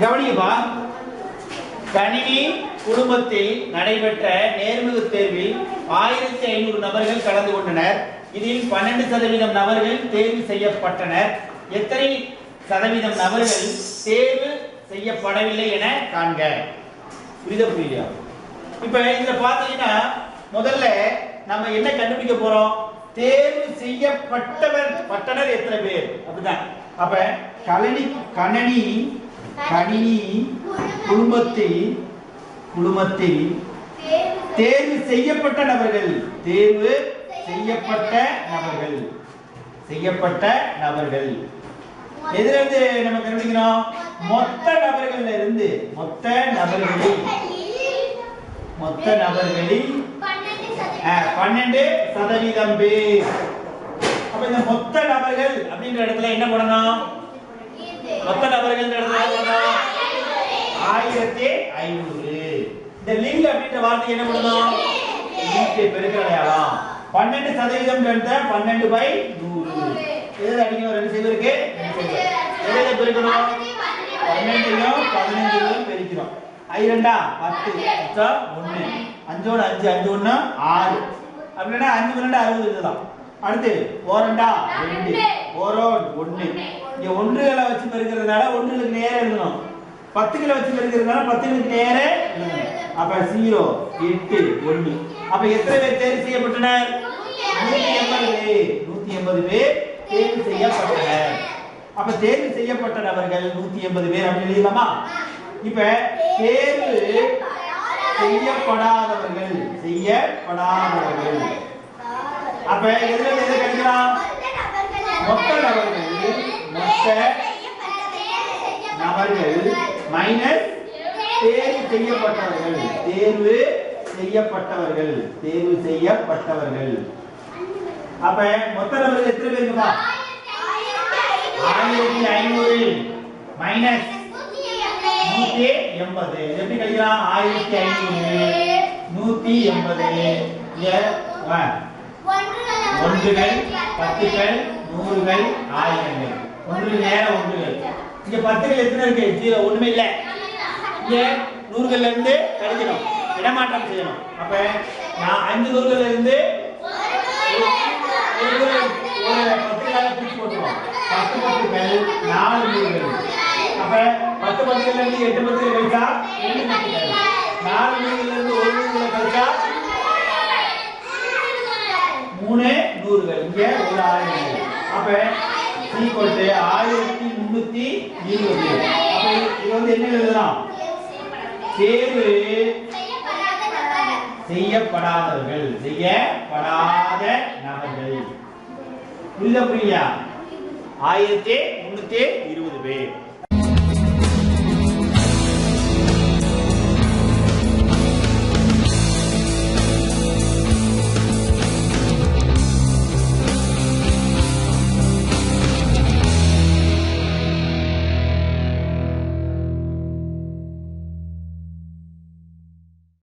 கவனிப்பா. கணினி குழுமத்தில் நடைபெற்ற நேர்முக தேர்வில் 1500 நபர்கள் கலந்து கொண்டனர். இதில் 12% நபர்கள் தேர்வு செய்யப்பட்டனர். எத்தனை சதவீதம் நபர்கள் தேர்வு செய்யப்படவில்லை என காண்க. புரியுதா? இப்ப இதுல பாத்தீங்கன்னா முதல்ல நம்ம என்ன கண்டுபிடிக்க போறோம்? தேர்வு செய்யப்பட்டனர் எத்தனை பேர் அப்படிதான். அப்ப கணினி குழுமத்தில் தேர்வு செய்யப்பட்ட நபர்கள் எதிலிருந்து நம்ம கண்டுபிடிக்கிறோம்? மொத்த நபர்களில் 12% பேர். அப்ப இந்த மொத்த நபர்கள் அப்படின்ற இடத்துல என்ன பண்ணணும்? மொத்த நபர்கள் இடத்துல 1500. இந்த லிங்க் அப்படின்ற வார்த்தை என்ன பண்ணணும்? பெருக்கல் அடையாளம். 12% 12/100. எது அடிக்கணும்? ரெண்டு செய்து இருக்கு. எதை பெருக்கணும்? 12யும் 15யும் பெருக்கிறோம். 5 2 10 1 5 1 5 5 1 6 அப்படினா 5 2 60 இதுதான். அடுத்து 4 2 2 1 இங்க ஒன்றுகளை வச்சு பெருக்கிறதுனால ஒன்றுகளுக்கு நேரா எழுதணும். 10களை வச்சு பெருக்கிறதுனால 10களுக்கு நேரா எழுதணும். அப்ப 0 8 1. அப்ப எத்தனை பேர் தேர்வு செய்யப்பட்டனர்? 180 பேர் தேர்வு செய்யப்பட்டனர். அப்ப தேர்வு செய்யப்பட்ட நபர்கள் 180 பேர் அப்படி எழுதலாமா? இப்ப தேர்வு செய்யப்படாதவர்கள் அப்ப எதுல எது கழிக்கலாம்? மொத்த நபர்கள் மைனஸ் தேர்வு செய்யப்பட்டவர்கள். அப்ப மொத்த நபர்கள் எத்தனை பேர் இருக்குமா? 1500 மைனஸ் 180. எப்படி கழிக்கலாம்? 1500 180 ஒன்றுகள் 10கள் 100கள் 1000கள். ஒன்று நேர ஒன்றுகள். இங்க 10கள் எத்தனை இருக்கு? 0 ஒண்ணுமே இல்ல. இங்க 100கள்ல இருந்து கழிக்கணும், இடமாற்றம் செய்யணும். அப்ப நான் 5 100கள்ல இருந்து ஒரு 10களை பிரிச்சு போட்டுறோம். 10 10கள் 4 100கள். அப்ப 10 10ல இருந்து 8 10கள் கழிச்சா 2 10கள். 4 100ல இருந்து 1 100களை கழிச்சா 3 100கள். இங்க ஒரு 1000. அப்ப ஈக்குவல் டு 1320. அப்ப இது வந்து என்ன எழுதலாம்? தேர்வு செய்யப்படாத நபர்கள். புரியுதா? 1320 பேர்.